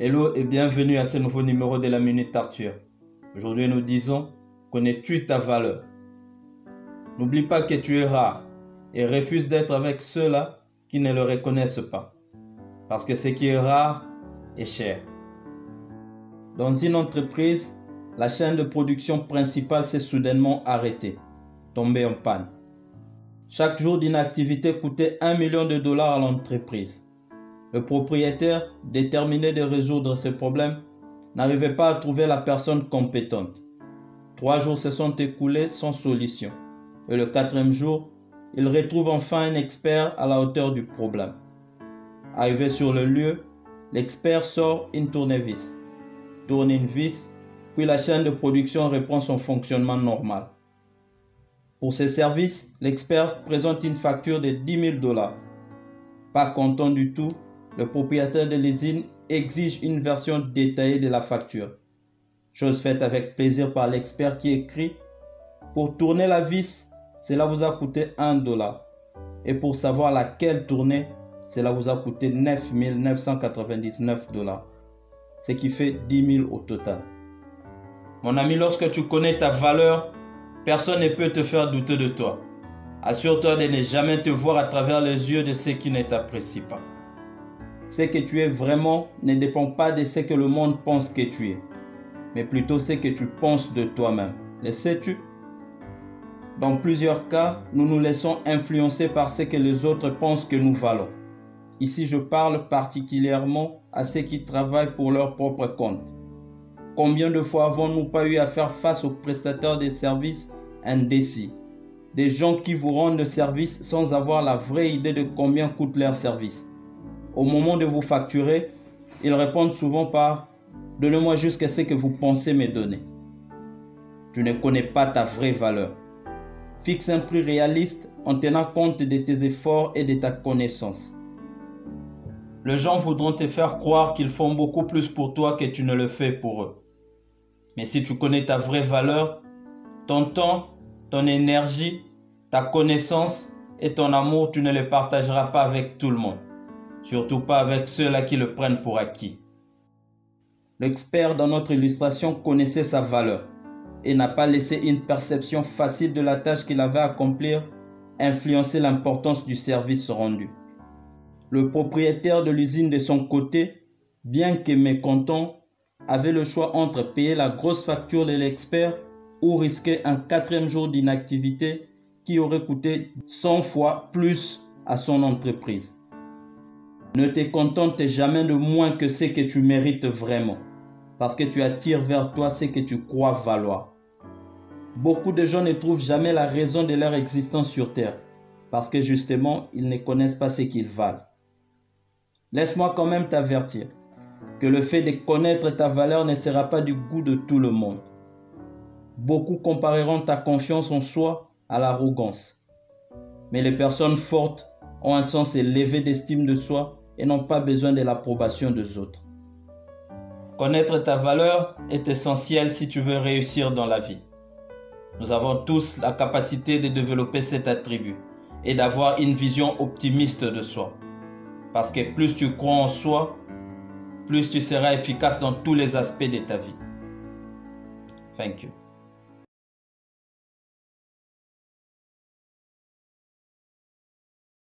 Hello et bienvenue à ce nouveau numéro de la Minute Arthur. Aujourd'hui nous disons, connais-tu ta valeur? N'oublie pas que tu es rare et refuse d'être avec ceux-là qui ne le reconnaissent pas. Parce que ce qui est rare est cher. Dans une entreprise, la chaîne de production principale s'est soudainement arrêtée, tombée en panne. Chaque jour d'inactivité coûtait $1 million à l'entreprise. Le propriétaire, déterminé de résoudre ce problème, n'arrivait pas à trouver la personne compétente. 3 jours se sont écoulés sans solution. Et le 4e jour, il retrouve enfin un expert à la hauteur du problème. Arrivé sur le lieu, l'expert sort une tournevis, tourne une vis, puis la chaîne de production reprend son fonctionnement normal. Pour ce service, l'expert présente une facture de $10 000. Pas content du tout, le propriétaire de l'usine exige une version détaillée de la facture. Chose faite avec plaisir par l'expert qui écrit « Pour tourner la vis, cela vous a coûté $1. Et pour savoir laquelle tourner, cela vous a coûté $9 999. Ce qui fait 10 000 au total. » Mon ami, lorsque tu connais ta valeur, personne ne peut te faire douter de toi. Assure-toi de ne jamais te voir à travers les yeux de ceux qui ne t'apprécient pas. Ce que tu es vraiment ne dépend pas de ce que le monde pense que tu es, mais plutôt ce que tu penses de toi-même. Le sais-tu? Dans plusieurs cas, nous nous laissons influencer par ce que les autres pensent que nous valons. Ici, je parle particulièrement à ceux qui travaillent pour leur propre compte. Combien de fois avons-nous pas eu à faire face aux prestataires de services indécis? Des gens qui vous rendent le service sans avoir la vraie idée de combien coûte leur service. Au moment de vous facturer, ils répondent souvent par « Donnez-moi jusqu'à ce que vous pensez me donner ». Tu ne connais pas ta vraie valeur. Fixe un prix réaliste en tenant compte de tes efforts et de ta connaissance. Les gens voudront te faire croire qu'ils font beaucoup plus pour toi que tu ne le fais pour eux. Mais si tu connais ta vraie valeur, ton temps, ton énergie, ta connaissance et ton amour, tu ne les partageras pas avec tout le monde. Surtout pas avec ceux-là qui le prennent pour acquis. L'expert dans notre illustration connaissait sa valeur et n'a pas laissé une perception facile de la tâche qu'il avait à accomplir influencer l'importance du service rendu. Le propriétaire de l'usine de son côté, bien que mécontent, avait le choix entre payer la grosse facture de l'expert ou risquer un 4e jour d'inactivité qui aurait coûté 100 fois plus à son entreprise. Ne te contente jamais de moins que ce que tu mérites vraiment, parce que tu attires vers toi ce que tu crois valoir. Beaucoup de gens ne trouvent jamais la raison de leur existence sur terre, parce que justement, ils ne connaissent pas ce qu'ils valent. Laisse-moi quand même t'avertir que le fait de connaître ta valeur ne sera pas du goût de tout le monde. Beaucoup compareront ta confiance en soi à l'arrogance. Mais les personnes fortes ont un sens élevé d'estime de soi et n'ont pas besoin de l'approbation des autres. Connaître ta valeur est essentiel si tu veux réussir dans la vie. Nous avons tous la capacité de développer cet attribut et d'avoir une vision optimiste de soi. Parce que plus tu crois en soi, plus tu seras efficace dans tous les aspects de ta vie. Thank you.